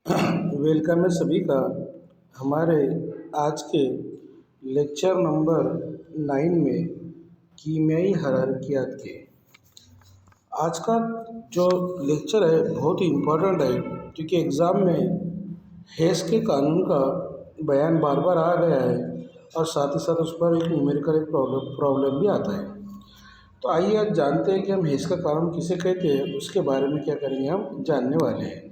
Welcome है सभी का हमारे आज के लेक्चर नंबर 9 में कीमियाई हरारकियात के। आज का जो लेक्चर है बहुत ही इम्पोर्टेंट है क्योंकि एग्ज़ाम में हेस के कानून का बयान बार बार आ गया है और साथ ही साथ उस पर एक न्यूमेरिकल एक प्रॉब्लम भी आता है। तो आइए आज जानते हैं कि हम हेस का कानून किसे कहते हैं, उसके बारे में क्या करेंगे हम जानने वाले हैं।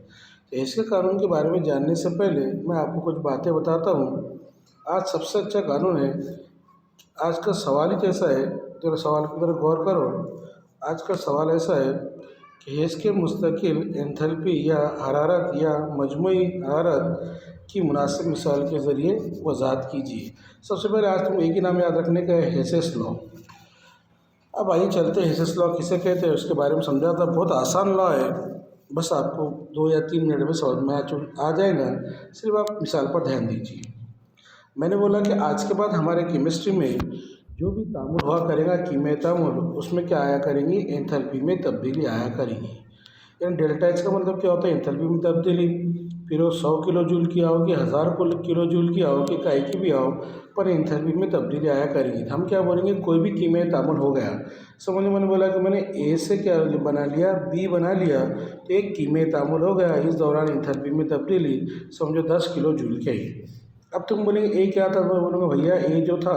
तो हेस के कानून के बारे में जानने से पहले मैं आपको कुछ बातें बताता हूँ। आज सबसे अच्छा कानून है। आज का सवाल ही कैसा है, जरा सवाल की तरफ गौर करो। आज का सवाल ऐसा है कि हेस के मुस्तकिल एंथैल्पी या हरारत या मजमूई हरारत की मुनासिब मिसाल के ज़रिए वजाहत कीजिए। सबसे पहले आज तुम एक ही नाम याद रखने का है, हेसेस लॉ। अब आइए चलते हैं हेसेस लॉ किसे कहते हैं उसके बारे में समझाता। बहुत आसान लॉ है, बस आपको 2 या 3 मिनट में समझ में आ जाएगा। सिर्फ आप मिसाल पर ध्यान दीजिए। मैंने बोला कि आज के बाद हमारे केमिस्ट्री में जो भी तामुल हुआ करेगा, कीमियाई तामुल, उसमें क्या आया करेंगी, एंथैल्पी में तब्दीली आया करेंगी। यानी डेल्टा एच का मतलब क्या होता है, एंथैल्पी में तब्दीली। फिर वो 100 किलो जूल की आओ कि 1000 किलो जूल की आओ कि काई की भी आओ, पर एंथैल्पी में तब्दीली आया करेगी। हम क्या बोलेंगे, कोई भी कीमियाई तामुल हो गया, समझ मैंने बोला कि मैंने ए से क्या बना लिया, बी बना लिया, तो एक कीमियाई तामुल हो गया। इस दौरान एंथैल्पी में तब्दीली समझो 10 किलो जूल की आई। अब तुम बोलेंगे ए क्या था, मैं बोलूँगा भैया ए जो था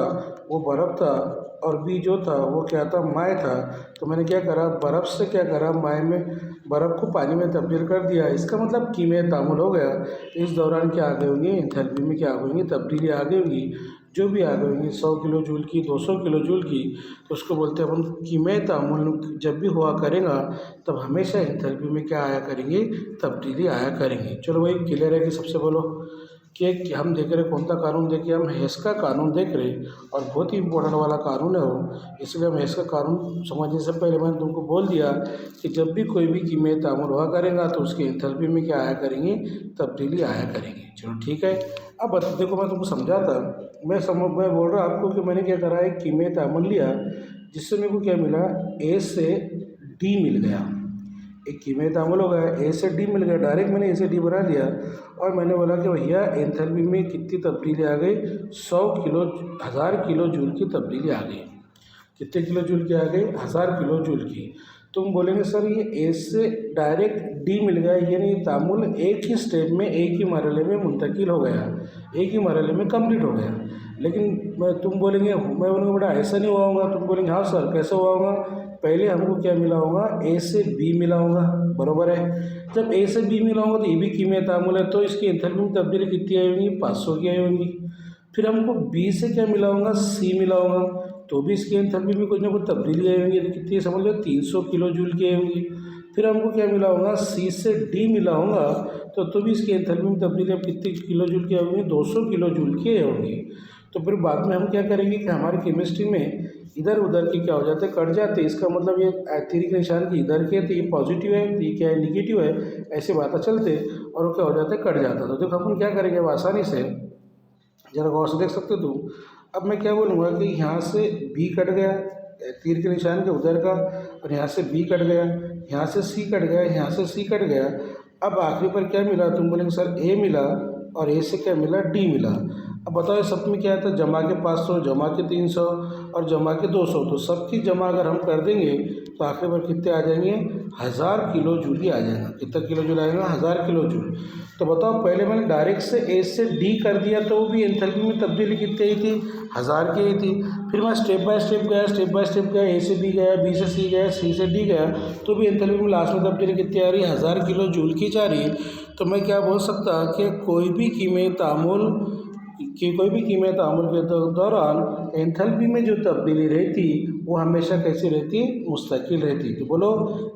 वो बर्फ़ था और बी जो था वो क्या था, माय था। तो मैंने क्या करा, बर्फ़ से क्या करा, माय में बर्फ़ को पानी में तब्दील कर दिया। इसका मतलब कीमियाई तामुल हो गया। इस दौरान क्या आ गई होंगी, एंथैल्पी में क्या आ गई होंगी, तब्दीली आ गई होंगी। जो भी आ गई होंगी 100 किलो जूल की, 200 किलो जूल की, तो उसको बोलते हैं अपन कीमियाई तामुल। जब भी हुआ करेगा तब हमेशा एंथैल्पी में क्या आया करेंगे, तब्दीली आया करेंगी। चलो वही क्लियर है कि सबसे बोलो कि हम देख रहे कौन सा कानून, देखिए हम हेस का कानून देख रहे और बहुत ही इंपॉर्टेंट वाला कानून है वो। इसलिए हम हेस का कानून समझने से पहले मैंने तुमको बोल दिया कि जब भी कोई भी कीमियाई तामुल हुआ करेगा तो उसकी एंथैल्पी में क्या आया करेंगे, तब्दीली आया करेंगे। चलो ठीक है। अब देखो मैं तुमको समझाता। मैं बोल रहा आपको कि मैंने क्या करा, एक कीमियाई तामुल लिया जिससे मेरे को क्या मिला, ए से डी मिल गया। एक कीमियाई तामुल हो गया, ए से डी मिल गया, डायरेक्ट मैंने ए से डी बना दिया। और मैंने बोला कि भैया एंथैल्पी में कितनी तब्दीली आ गई, 100 किलो 1000 किलो जूल की तब्दीली आ गई। कितने किलो जूल की आ गई, 1000 किलो जूल की। तुम बोलेंगे सर ये ए से डायरेक्ट डी मिल गया, यानी तामुल एक ही स्टेप में, एक ही मरहले में मुंतकिल हो गया, एक ही मरहले में कंप्लीट हो गया। लेकिन तुम बोलेंगे, मैं बोलूँगा बेटा ऐसा नहीं हुआ होगा। तुम बोलेंगे हाँ सर कैसे हुआ होगा, पहले हमको क्या मिला होगा, ए से बी मिला होगा, बराबर है। जब ए से बी मिला होगा तो ये भी कीमियाई तामुल है, तो इसकी एंथैल्पी में तब्दीली कितनी आई होंगी, 500 की आई होंगी। फिर हमको बी से क्या मिला होगा, सी मिला होगा, तो भी इसकी एंथैल्पी में कुछ ना कुछ तब्दीली आई होंगी। कितनी समझ लो, 300 किलो जूल की आई होंगी। फिर हमको क्या मिला होगा, सी से डी मिला होगा, तो भी इसकी एंथैल्पी में तब्दीली अब कितनी किलो जूल की आई होंगी, 200 किलो जूल की आई होंगी। तो फिर बाद में हम क्या करेंगे कि हमारी केमिस्ट्री में इधर उधर के क्या हो जाते, कट जाते। इसका मतलब ये तीर के निशान की इधर के, तो ये पॉजिटिव है, तो ये क्या है, निगेटिव है, ऐसे बातें चलते और वो क्या हो जाता है, कट जाता। तो देखो अपन क्या करेंगे, अब आसानी से जरा गौर से देख सकते हो तुम। अब मैं क्या बोलूँगा कि यहाँ से बी कट गया तीर के निशान के उधर का, और यहाँ से बी कट गया, यहाँ से सी कट गया, यहाँ से सी कट गया। अब आखिरी पर क्या मिला, तुम बोलेंगे सर ए मिला और ए से क्या मिला, डी मिला। अब बताओ सब में क्या था, जमा के 500, जमा के 300 और जमा के 200, तो सबकी जमा अगर हम कर देंगे तो आखिर पर कितने आ जाएंगे, 1000 किलो जूल ही आ जाएगा। कितना किलो जूल आएगा, 1000 किलो जूल। तो बताओ पहले मैंने डायरेक्ट से ए से डी कर दिया तो वो भी एंथैल्पी में तब्दीली कितनी आई थी, 1000 की आई थी। फिर मैं स्टेप बाय स्टेप गया, ए से बी गया, बी से सी गया, सी से डी गया, तो भी एंथैल्पी में लास्ट में तब्दीली कितनी आ रही है, 1000 किलो जूल की जा रही है। तो मैं क्या बोल सकता कि कोई भी कीमियाई तामुल के दौरान एंथैल्पी में जो तब्दीली रहती वो हमेशा कैसी रहती, मुस्तकिल रहती। तो बोलो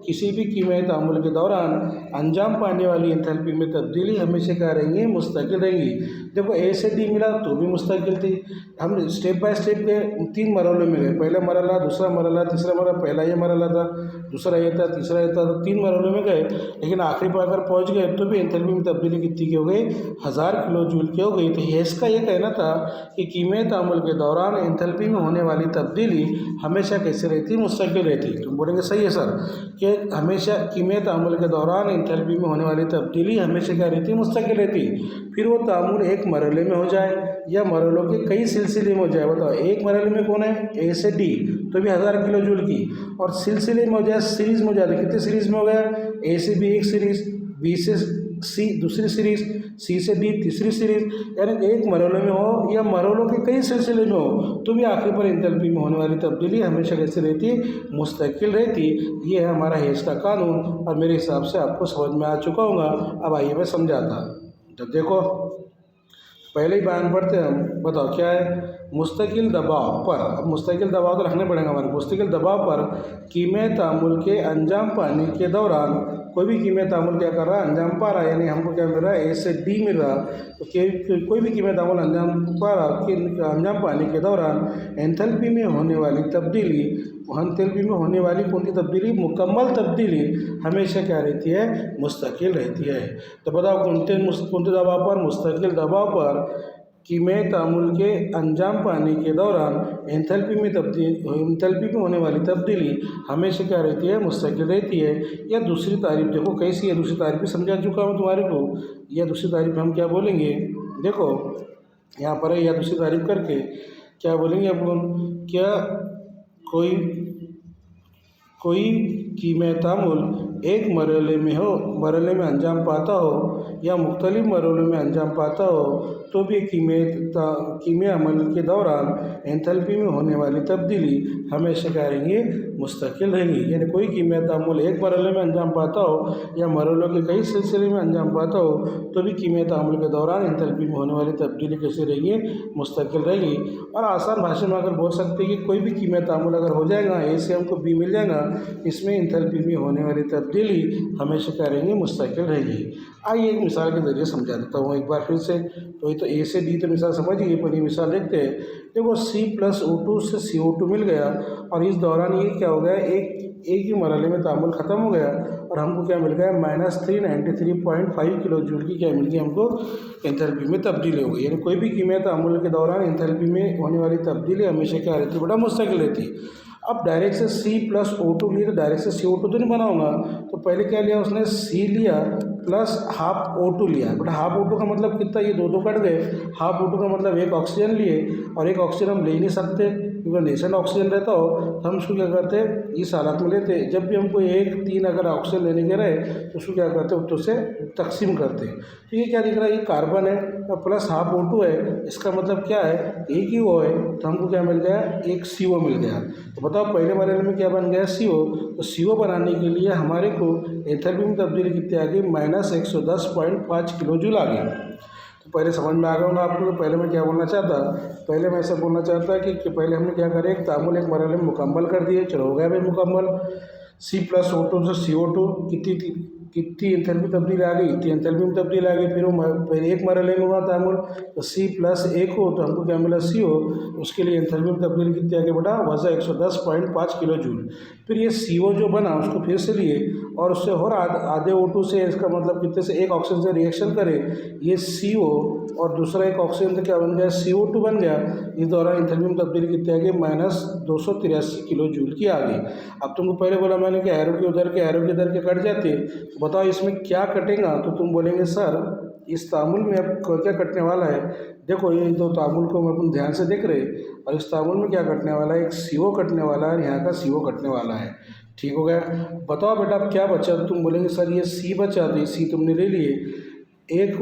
किसी भी कीमियाई तामुल के दौरान अंजाम पाने वाली एंथैल्पी में तब्दीली हमेशा क्या रहेंगी, मुस्तकिल रहेंगी। देखो ए से डी मिला तो भी मुस्तकिल थी। हम स्टेप बाय स्टेप गए, 3 मरहलों में गए, पहला मरहला, दूसरा मरहला, तीसरा मरहला। पहला ये मरहला था, दूसरा ये था, तीसरा ये था, तो 3 मरहलों में गए। लेकिन आखिरी पर अगर पहुँच गए तो भी एंथैल्पी में तब्दीली कितनी की हो गई, 1000 किलो जूल की हो गई। तो हेस का ये कहना था कि कीमियाई तामुल के दौरान एंथैल्पी में होने वाली तब्दीली हमें हमेशा कैसे रहती है, मुस्तकिल रहती है। तुम बोलेंगे सही है सर कि हमेशा कीमियाई तामुल के दौरान एंथैल्पी में होने वाली तब्दीली हमेशा क्या रहती है, मुस्तकिल रहती है। फिर वो तामुल एक मरहले में हो जाए या मरहलों के कई सिलसिले में हो जाए। बताओ एक मरहले में कौन है, ए से डी तो भी 1000 किलो जूल की, और सिलसिले में हो जाए, सीरीज़ में हो जाए, कितने सीरीज़ में हो गया, ए से बी एक सीरीज़, बी से सी दूसरी सीरीज़, सी से डी तीसरी सीरीज़, यानी एक मरहले में हो या मरहलों के कई सिलसिले में हो तो भी आखिर पर एंथैल्पी में होने वाली तब्दीली हमेशा कैसे रहती है, मुस्तकिल रहती। ये है हमारा हेज का कानून और मेरे हिसाब से आपको समझ में आ चुका होगा। अब आइए मैं समझाता। जब देखो पहले ही बयान पढ़ते हैं हम, बताओ क्या है, मुस्तकिल दबाव पर, अब मुस्तकिल दबाव तो रखने पड़ेंगे हमारे, मुस्तकिल दबाव पर कीमियाई तामुल के अंजाम पाने के दौरान कोई भी कीमियाई तामुल क्या कर रहा है, अंजाम पा रहा है, यानी हमको क्या मिल रहा है, ए से डी मिल रहा। तो कोई भी कीमियाई तामुल अंजाम पा रहा, अंजाम पाने के दौरान एंथैल्पी में होने वाली तब्दीली, एंथैल्पी में होने वाली कौन सी तब्दीली, मुकम्मल तब्दीली हमेशा क्या रहती है, मुस्तकिल रहती है। तो बताओ कौन दबाव पर, मुस्तकिल दबाव पर कीमियाई तामुल के अंजाम पाने के दौरान एंथैल्पी में होने वाली तब्दीली हमेशा क्या रहती है, मुस्तकिल रहती है। या दूसरी तारीफ देखो कैसी है, दूसरी तारीफ भी समझा चुका हूँ तुम्हारे को। या दूसरी तारीफ हम क्या बोलेंगे, देखो यहाँ पर है, या दूसरी तारीफ करके क्या बोलेंगे अपन, क्या कोई कीमियाई तामुल एक मरहले में अंजाम पाता हो या मुख्तलिफ मरहलों में अंजाम पाता हो तो भी कीमियाई अमल के दौरान एंथैल्पी में होने वाली तब्दीली हमेशा क्या रहेंगी, मुस्तकिल रहेंगी। यानी कोई कीमियाई तामुल एक मरहले में अंजाम पाता हो या मरहलों के कई सिलसिले में अंजाम पाता हो तो भी कीमियाई तामुल के दौरान एंथैल्पी में होने वाली तब्दीली कैसे रहेंगी, मुस्तकिल रहेगी। और आसान भाषा में अगर बोल सकते हैं कि कोई भी कीमियाई तामुल अगर हो जाएगा, ए से हमको बी मिल जाएगा, इसमें एंथैल्पी में होने वाली तब्दीली हमेशा क्या रहेंगी, मुस्तकिल रहेगी। आइए एक मिसाल के जरिए समझा देता हूँ एक बार फिर से। तो ए से डी तो मिसाल समझ गई, पर ये मिसाल देखते हैं। देखो C+O2 से CO2 मिल गया और इस दौरान ये क्या हो गया, एक ही मरहले में तामुल ख़त्म हो गया और हमको क्या मिल गया, -393.5 किलो जूल की क्या मिल गई, हमको एंथैल्पी में तब्दीली हो गई। यानी कोई भी कीमियाई तामुल के दौरान एंथैल्पी में होने वाली तब्दीली हमेशा क्या रहती है, बड़ा मुस्तकिल रहती है। अब डायरेक्ट से C+O2 लिए तो डायरेक्ट से CO2 तो नहीं बनाऊंगा, तो पहले क्या लिया उसने, C लिया प्लस हाफ O2 लिया। बट हाफ O2 का मतलब कितना, ये दो कट गए। हाफ O2 का मतलब एक ऑक्सीजन लिए, और एक ऑक्सीजन हम ले ही नहीं सकते क्योंकि नेशन ऑक्सीजन रहता हो तो हम उसको क्या करते, इस हालत में लेते। जब भी हमको 1-3 अगर ऑक्सीजन लेने के रहे तो उसको क्या करते, तो से तकसीम करते। तो ये क्या दिख रहा है, ये कार्बन है और प्लस हाफ O2 है, इसका मतलब क्या है, एक ही वो है, तो हमको क्या मिल गया, एक CO मिल गया। तो बताओ पहले मरहले में क्या बन गया, CO। तो CO बनाने के लिए हमारे को एंथैल्पी में तब्दीली कितनी आ गई, -110.5 किलो जूल आ गई। तो पहले समझ में आ गया होगा आपको। तो पहले मैं क्या बोलना चाहता, पहले मैं ऐसा बोलना चाहता कि पहले हमने क्या करें, एक तामुल एक मरहले में मुकम्मल कर दिए, चलो हो गया भाई मुकम्मल। C+O2 से CO2 कितनी एंथैल्पी तब्दील आ गई, इतनी एंथैल्पी में तब्दील आ गई। फिर वो पहले एक मरहले में हुआ तामुल, तो C+1 हो तो हमको क्या मिला, CO। उसके लिए एंथैल्पी में तब्दीली कितनी आ गई बेटा, वजह 110.5 किलो जूल। फिर ये CO जो बना उसको फिर से लिए और उससे और आधे O2 से, इसका मतलब कितने से, एक ऑक्सीजन से रिएक्शन करे, ये CO और दूसरा एक ऑक्सीजन से क्या बन गया, CO2 बन गया। इस दौरान एंथैल्पी में तब्दीली कितनी आ गई, -283 किलो जूल की आ गई। अब तुमको पहले बोला मैंने कि एरो के उधर के कट जाते, तो बताओ इसमें क्या कटेगा। तो तुम बोलेंगे सर इस तामुल में अब क्या कटने वाला है। देखो ये दो तामुल को हम अपन ध्यान से देख रहे, और इस तामुल में क्या कटने वाला है, एक CO कटने वाला है और यहाँ का CO कटने वाला है। ठीक हो गया। बताओ बेटा अब क्या बचा। तुम बोलेंगे सर ये C बचा, तो C तुमने ले लिए, एक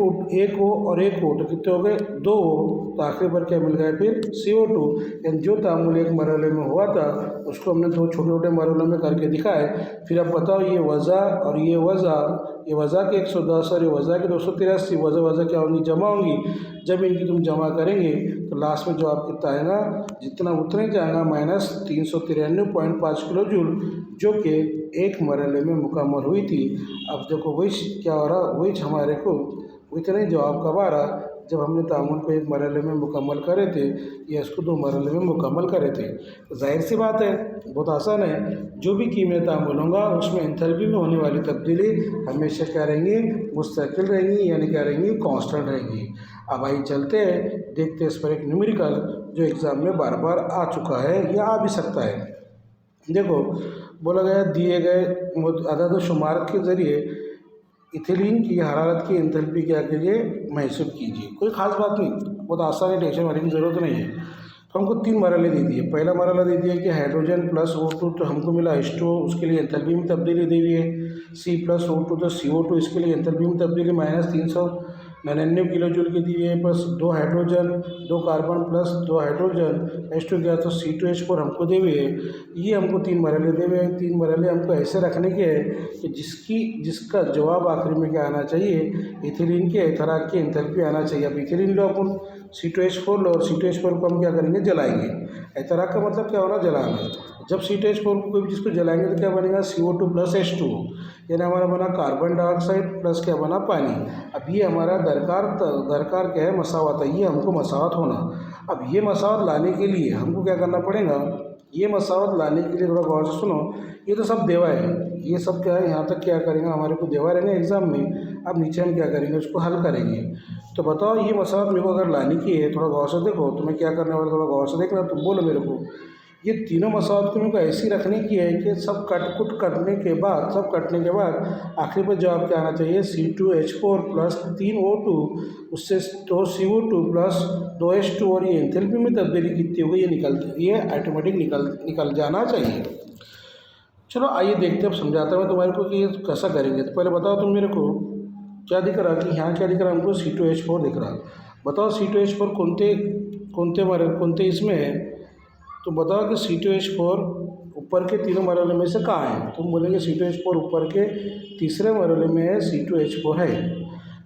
हो और एक हो तो कितने हो गए, 2 हो, तो आखिर पर क्या मिल गया फिर CO2। यानी जो तामुल एक मरहले में हुआ था उसको हमने 2 छोटे छोटे मरहलों में करके दिखाए। फिर अब बताओ ये वज़ा और ये वज़ा के 110 और ये वज़ा के 283, वज़ा क्या होंगी, जमा होंगी। जब इनकी तुम जमा करेंगे तो लास्ट में जवाब कितना आएगा, जितना उतना ही जाएगा, -393.5 किलो जूल, जो कि एक मरहले में मुकम्मल हुई थी। अब देखो वही क्या हो रहा, वही हमारे को इतना ही जवाब कब आ रहा जब हमने तामुल को एक मरहले में मुकम्मल करे थे या इसको 2 मरहले में मुकम्मल करे थे। तो जाहिर सी बात है, बहुत आसान है, जो भी कीमियाई तामुल होगा उसमें एंथैल्पी में होने वाली तब्दीली हमेशा क्या रहेंगी, मुस्तकिल रहेंगी, यानी क्या रहेंगी, कांस्टेंट रहेंगी। अब आइए चलते हैं, देखते हैं इस पर एक न्यूमेरिकल जो एग्ज़ाम में बार बार आ चुका है या आ भी सकता है। देखो, बोला गया दिए गए अदाद-ओ-शुमार के ज़रिए इथिलीन की हरारत की एंथैल्पी क्या कीजिए, महसूस कीजिए। कोई ख़ास बात नहीं, बहुत आसान है, टेंशन करने की ज़रूरत नहीं है। तो हमको 3 मरहले दे दिए। पहला मरहला दे दिया कि हाइड्रोजन प्लस O2 तो हमको मिला H2O, उसके लिए एंथैल्पी में तब्दीली दी हुई है। C प्लस O2 तो CO2, इसके लिए एंथैल्पी में तब्दीली -399 किलो जूल की दी हुई है। Plus 2 hydrogen 2 carbon plus 2 hydrogen H2 क्या तो C2H4 हमको दे हुए है। ये हमको 3 मरहले दे हुए हैं। 3 मरहले हमको ऐसे रखने के हैं कि जिसका जवाब आखिरी में क्या आना चाहिए, इथिलीन के एथेराक की एंथैल्पी आना चाहिए। अब इथिलीन लो अपन, C2H4 लो, और C2H4 को हम क्या करेंगे, जलाएंगे। एथेराक का मतलब क्या होना, जलाना। जब C2H4 को कोई भी चीज़ को जलाएंगे तो क्या बनेगा, CO2 प्लस H2O, यानी हमारा बना कार्बन डाइऑक्साइड प्लस क्या बना, पानी। अब ये हमारा दरकार क्या है, मसावत है। ये हमको मसावत होना। अब ये मसावत लाने के लिए हमको क्या करना पड़ेगा, ये मसावत लाने के लिए थोड़ा गौर से सुनो। ये तो सब देवा है, ये सब क्या है, यहाँ तक क्या करेंगे, हमारे को देवा रहेंगे एग्जाम में। अब नीचे हम क्या करेंगे, उसको हल करेंगे। तो बताओ, ये मसावत मेरे को अगर लाने की है, थोड़ा गौर से देखो। तुम्हें क्या करने वाला, थोड़ा गौर से देखना, तुम बोलो मेरे को। ये तीनों मसावत को मेरे को ऐसी रखने की है कि सब कटने के बाद आखिरी पर जवाब क्या आना चाहिए, C2H4 प्लस 3O2, उससे 2 CO2 प्लस 2 H2, और ये एंथैल्पी में तब्दीली कितनी होगी, ये ऑटोमेटिक निकल जाना चाहिए। चलो आइए देखते हैं, अब समझाता हूँ तुम्हारे को कि ये कैसा करेंगे। तो पहले बताओ तुम मेरे को, क्या दिख रहा कि यहाँ क्या दिख रहा हमको, C2H4 दिख रहा। बताओ C2H4 कौनते इसमें है। तो बताओ कि C2H4 ऊपर के तीनों मरहले में से कहाँ है। तुम बोलेंगे C2H4 ऊपर के तीसरे मरहले में है, C2H4 है।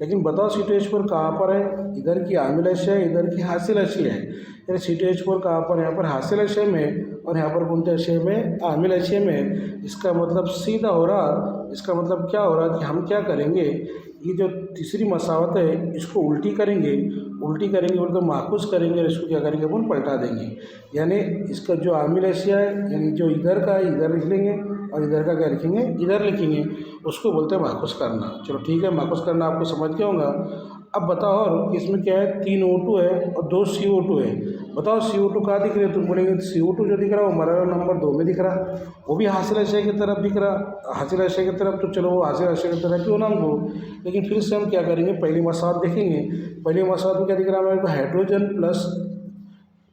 लेकिन बताओ C2H4 कहाँ पर है, इधर की आमिल अशय है, इधर की हासिल अशय है। यानी C2H4 कहाँ पर है, यहाँ पर हासिल अशय में, और यहाँ पर कौनते अशय में, आमिल अशय में। इसका मतलब सीधा हो रहा, इसका मतलब क्या हो रहा कि हम क्या करेंगे, ये जो तीसरी मसावत है इसको उल्टी करेंगे बोल तो माखूस करेंगे, और इसको क्या करेंगे, अपन पलटा देंगे। यानी इसका जो आमिल अशिया है, यानी जो इधर का है इधर लिख लेंगे, और इधर का क्या लिखेंगे, इधर लिखेंगे। उसको बोलते हैं माखूस करना। चलो ठीक है, माखूस करना आपको समझ गया होगा। अब बताओ और इसमें क्या है, 3 O2 है और 2 CO2 है। बताओ CO2 कहाँ दिख रहे है, तुम बोलेंगे CO2 जो दिख रहा है वो मरहला नंबर 2 में दिख रहा, वो भी हासिल अशय की तरफ दिख रहा, हासिल अशय की तरफ। तो चलो वो हासिल अशय की तरफ क्यों ना हो, लेकिन फिर से हम क्या करेंगे, पहली मसावत देखेंगे। पहली मसावत में क्या दिख रहा है हमारे को, हाइड्रोजन प्लस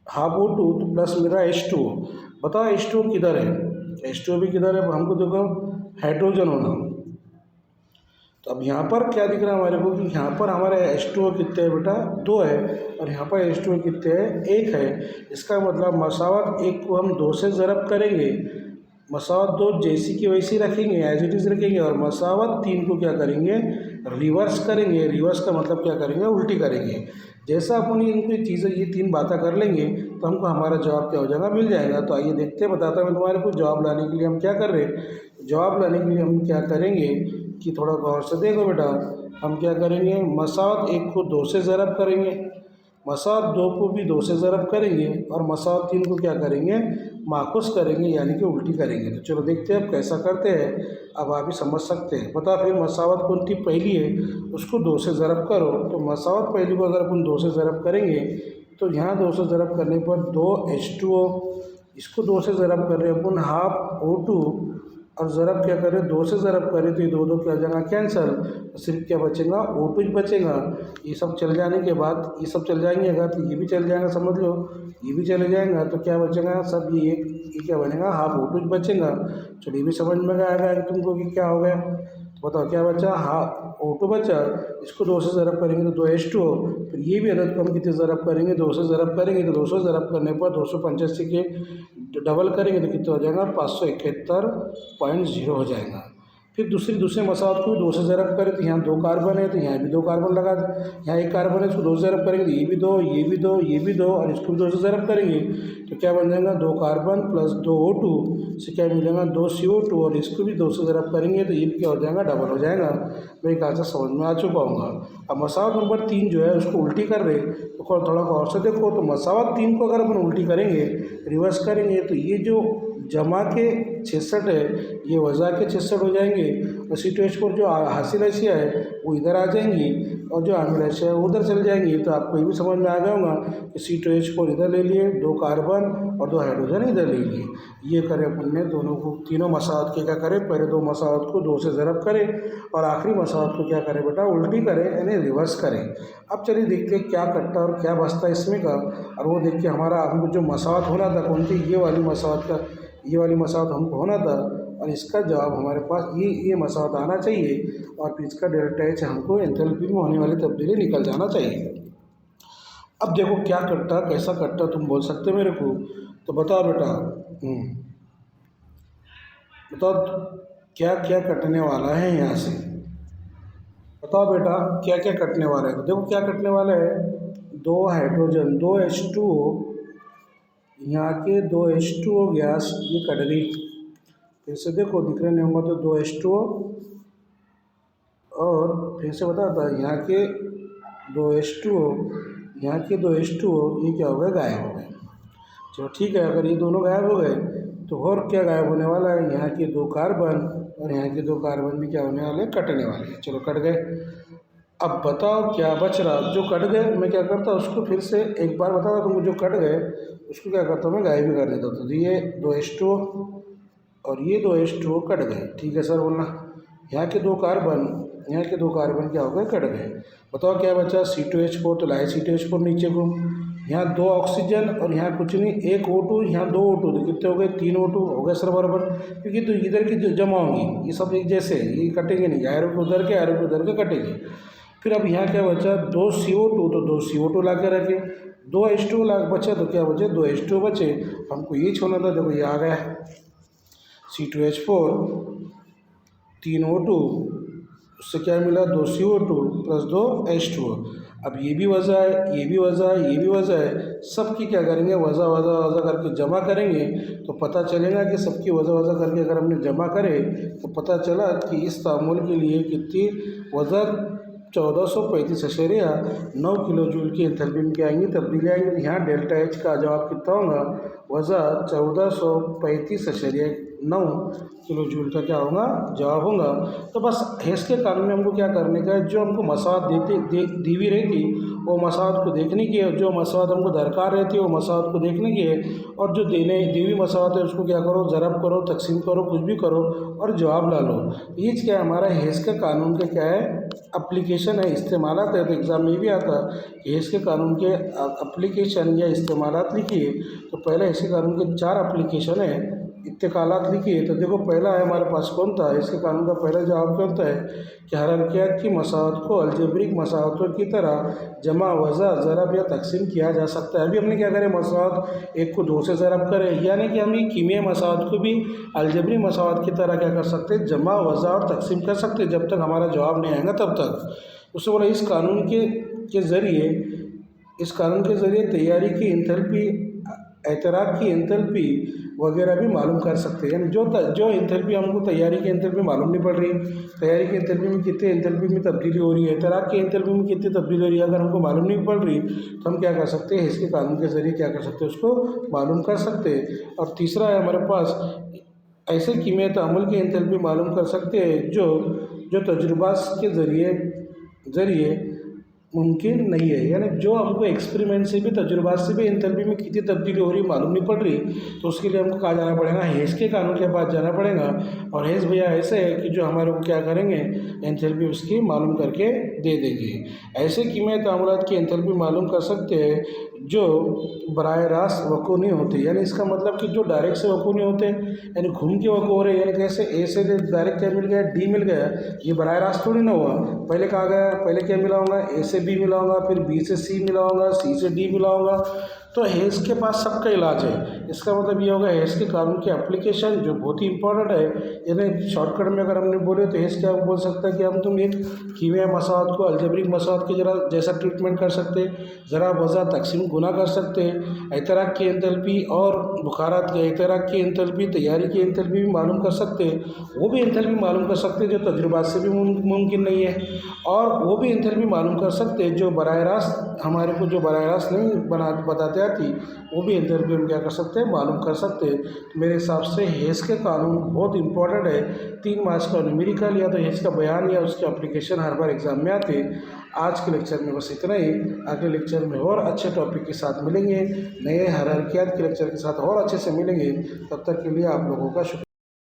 हाफ O2 तो प्लस मेरा H2O। बताओ H2O किधर है, H2O भी किधर है, हमको देखो हाइड्रोजन होना। तो अब यहाँ पर क्या दिख रहा है हमारे को कि यहाँ पर हमारे H2O कितने हैं बेटा, 2 है, और यहाँ पर H2O कितने हैं, 1 है। इसका मतलब मसावत 1 को हम 2 से ज़रब करेंगे, मसावत 2 जैसी की वैसी रखेंगे, एज इट इज़ रखेंगे, और मसावत 3 को क्या करेंगे, रिवर्स करेंगे। रिवर्स का मतलब क्या करेंगे, उल्टी करेंगे। जैसा अपन इनको चीज़ें ये 3 बातें कर लेंगे तो हमको हमारा जवाब क्या हो जाएगा, मिल जाएगा। तो आइए देखते हैं, बताता मैं तुम्हारे को जवाब लाने के लिए हम क्या कर रहे हैं। जवाब लाने के लिए हम क्या करेंगे कि थोड़ा गौर से देखो बेटा, हम क्या करेंगे, मसावत 1 को 2 से ज़रब करेंगे, मसावत 2 को भी 2 से ज़रब करेंगे, और मसावत 3 को क्या करेंगे, माखूस करेंगे, यानी कि उल्टी करेंगे। तो चलो देखते हैं अब कैसा करते हैं, अब आप ही समझ सकते हैं। बता फिर मसावत कौन सी पहली है, उसको 2 से ज़रब करो। तो मसावत पहली को अगर अपन 2 से ज़रब करेंगे तो यहाँ 2 से ज़रब करने पर 2 H2O, इसको 2 से ज़रब कर रहे हैं अपन हाफ O2, और ज़रब क्या करें, 2 से ज़रब करें तो ये 2 क्या हो जाएगा, कैंसल। तो सिर्फ क्या बचेगा, O2 बचेगा। ये सब चल जाने के बाद, ये सब चल जाएंगे अगर, तो ये भी चल जाएगा, समझ लो, ये भी चले जाएगा। तो क्या बचेगा सब, ये क्या बनेगा, हाफ O2 बचेगा। चलिए भी समझ में आएगा कि तुमको कि क्या हो गया। तो बताओ क्या बचा, हाफ O2 बचा, इसको 2 से ज़रब करेंगे तो 2 H2O। फिर ये भी अदद को हम कितने ज़रब करेंगे, 2 से ज़रब करेंगे तो 200 ज़रब करने पर 285 के डबल करेंगे तो कितना हो जाएगा, 571.0 हो जाएगा। फिर दूसरे मसावत को भी 2 से ज़रब करें तो यहाँ 2 कार्बन है, तो यहाँ भी 2 कार्बन लगा दें। यहाँ 1 कार्बन है, इसको 2 से ज़रब करेंगे तो ये भी 2, ये भी 2, ये भी 2, और इसको भी 2 से ज़रब करेंगे तो क्या बन जाएगा, 2 कार्बन प्लस 2 O2 से क्या मिलेगा, 2 CO2, और इसको भी 2 से ज़रब करेंगे तो ये भी क्या हो जाएगा, डबल हो जाएगा। मेरे ख्याल से समझ में आ चुका होगा। अब मसावत नंबर 3 जो है उसको उल्टी कर रहे, तो थोड़ा और से देखो। तो मसावत 3 को अगर अपन उल्टी करेंगे, रिवर्स करेंगे, तो ये जो जमा के 66 है, ये वज़ा के 66 हो जाएंगे, और C2H4 जो हासिल अशिया है वो इधर आ जाएंगी और जो आमिल अशिया है उधर चल जाएंगी। तो आपको ये भी समझ में आ गया होगा कि C2H4 इधर ले लिए, 2 कार्बन और 2 हाइड्रोजन इधर ले लिए। ये करें अपन ने दोनों को, तीनों मसावत के क्या करें, पहले 2 मसावत को 2 से ज़रब करें और आखिरी मसावत को क्या करें बेटा, उल्टी करें यानी रिवर्स करें। अब चलिए देखते हैं क्या कटता और क्या बचता है इसमें का, और वो देख के हमारा हमको जो मसावत होना था कौन थी, ये वाली मसावत हमको होना था, और इसका जवाब हमारे पास ये मसावत आना चाहिए, और फिर इसका डेल्टा एच हमको एंथैल्पी में होने वाली तब्दीली निकल जाना चाहिए। अब देखो क्या कटता, कैसा कटता तुम बोल सकते हो मेरे को, तो बताओ बेटा, बताओ क्या क्या कटने वाला है यहाँ से, बताओ बेटा क्या क्या कटने वाला है। तो देखो क्या कटने वाला है, 2 हाइड्रोजन 2 H2O, यहाँ के 2 H2O गैस ये कट गई। फिर से देखो दिख रहे नहीं होगा तो 2 H2O, और फिर से बताता यहाँ के 2 H2O, यहाँ के 2 H2O ये क्या हो गए, गायब हो गए। चलो ठीक है, अगर ये दोनों गायब हो गए तो और क्या गायब होने वाला है, यहाँ के 2 कार्बन और यहाँ के 2 कार्बन भी क्या होने वाले हैं, कटने वाले हैं। चलो कट गए। अब बताओ क्या बच रहा, जो कट गए मैं क्या करता उसको फिर से एक बार बताता तुमको, जो कट गए उसको क्या करता मैं गायब भी कर देता। तो ये 2 H2O और ये 2 H2O कट गए, ठीक है सर बोलना। यहाँ के 2 कार्बन क्या हो गए, कट गए। बताओ क्या बचा, C2H4, तो लाए C2H4 नीचे को, यहाँ 2 ऑक्सीजन और यहाँ कुछ नहीं, 1 O2, यहाँ 2 O2, तो कितने हो गए, 3 O2 हो गए सर बराबर, क्योंकि तो इधर की जो जमा होंगी ये सब एक जैसे, ये कटेंगे नहीं, आयरन को उधर के कटेंगे। फिर अब यहाँ क्या बचा, 2 CO2, तो 2 CO2 ला के रखे, 2 H2O ला बचा, तो क्या बचे, 2 H2O बचे। हमको ये छोड़ना था, देखो ये आ गया C2H4 3 O2, उससे क्या मिला, 2 CO2 प्लस 2 H2O। अब ये भी वज़ा है, ये भी वज़ा है, ये भी वज़ा है, सबकी क्या करेंगे, वज़ा करके जमा करेंगे, तो पता चलेगा कि सबकी वज़ा करके अगर हमने जमा करे तो पता चला कि इस तामुल के लिए कितनी वज़ा 1435.9 किलो जूल की एंथैल्पी में क्या आएंगी, तब्दीली आएंगी। तो यहाँ डेल्टा एच का जवाब कितना होगा, वज़ा 1435.9 किलो जूल का क्या होगा, जवाब होगा। तो बस हेस के कानून में हमको क्या करने का है, जो हमको मसावत दी हुई रहती वो मसावत को देखने की है, जो मसावत हमको दरकार रहती है वो मसावत को देखने की है, और जो दी हुई मसावत है उसको क्या करो, ज़रब करो, तकसीम करो, कुछ भी करो और जवाब ला लो। ये क्या है हमारा हेस के कानून का क्या है, एप्लीकेशन है, इस्तेमालात है। तो एग्ज़ाम में भी आता है हेस के कानून के एप्लीकेशन या इस्तेमालात लिखिए, तो पहले हेस के कानून के 4 एप्लीकेशन है, इत्तेकालात लिखिए। तो देखो पहला है हमारे पास कौन था, इसके कानून का पहला जवाब कौन सा है कि हरारकियात की मसावत को अलजेब्रिक मसावतों की तरह जमा, वज़ा, ज़रब या तकसीम किया जा सकता है। अभी हमने क्या करें, मसावत 1 को 2 से ज़रब करें, यानी कि हम ये कीमियाई मसावत को भी अलजेब्रिक मसावत की तरह क्या कर सकते हैं, जमा, वज़ा और तकसीम कर सकते हैं, जब तक हमारा जवाब नहीं आएगा तब तक। उससे बोला इस कानून के ज़रिए तैयारी की एंथैल्पी, एतराक़ की एंथैल्पी वगैरह भी मालूम कर सकते हैं। यानी जो एंथैल्पी हमको तैयारी की एंथैल्पी मालूम नहीं पड़ रही, तैयारी की एंथैल्पी में कितने एंथैल्पी में तब्दीली हो रही है, एतराक़ की एंथैल्पी में कितनी तब्दीली हो रही है, अगर हमको मालूम नहीं पड़ रही तो हम क्या कर सकते हैं, इसके कानून के ज़रिए क्या कर सकते हैं, उसको मालूम कर सकते हैं। और तीसरा है हमारे पास, ऐसे कीमियाई तामुल की एंथैल्पी मालूम कर सकते हैं जो तजुर्बात के ज़रिए मुमकिन नहीं है। यानी जो हमको एक्सपेरिमेंट से भी, तजुर्बात से भी एंथैल्पी में कितनी तब्दीली हो रही है मालूम नहीं पड़ रही, तो उसके लिए हमको कहाँ जाना पड़ेगा, हेस के कानून के पास जाना पड़ेगा। और हेस भैया ऐसे है कि जो हमारे को क्या करेंगे, एंथैल्पी उसकी मालूम करके दे देंगे। ऐसे कीमियाई तामुलात की एंथैल्पी मालूम कर सकते हैं जो बराह रास्त वक़ू नहीं होते। यानी इसका मतलब कि जो डायरेक्ट से वक़ू नहीं होते, यानी घूम के वक़ू हो रहे, यानी कैसे ए से डायरेक्ट क्या मिल गया, डी मिल गया, ये बराह रास्त थोड़ी ना हुआ। पहले कहाँ गया, पहले क्या मिला होगा, ए से बी मिला होगा, फिर बी से सी मिला होगा, सी से डी मिला होगा। तो हेस के पास सबका इलाज है। इसका मतलब ये होगा हेस के कानून की एप्लीकेशन जो बहुत ही इंपॉर्टेंट है। यानी शॉर्टकट में अगर हमने बोले तो हेस क्या बोल सकता है कि हम तुम एक कीमियाई मसावत को अलजेब्रिक मसावत के जैसा ट्रीटमेंट कर सकते, ज़रा वज़ा तकसीम गुना कर सकते, एतराक़ की एंथैल्पी और बुखारात के एतराक़ की एंथैल्पी, तैयारी की एंथैल्पी भी मालूम कर सकते, वो भी एंथैल्पी मालूम कर सकते जो तजुर्बात से भी मुमकिन नहीं है, और वो भी एंथैल्पी मालूम कर सकते जो बराह रास्त हमारे को, जो बराह रास्त नहीं बताते विद्यार्थी वो भी इंटरव्यू में क्या कर सकते हैं, मालूम कर सकते हैं। तो मेरे हिसाब से हेज के कानून बहुत इंपॉर्टेंट है। 3 मार्क्स का न्यूमेरिकल या तो हेज का बयान या उसके एप्लीकेशन हर बार एग्जाम में आते हैं। आज के लेक्चर में बस इतना ही। अगले लेक्चर में और अच्छे टॉपिक के साथ मिलेंगे, नए हायरार्कियात के लेक्चर के साथ और अच्छे से मिलेंगे। तब तक के लिए आप लोगों का शुक्रिया।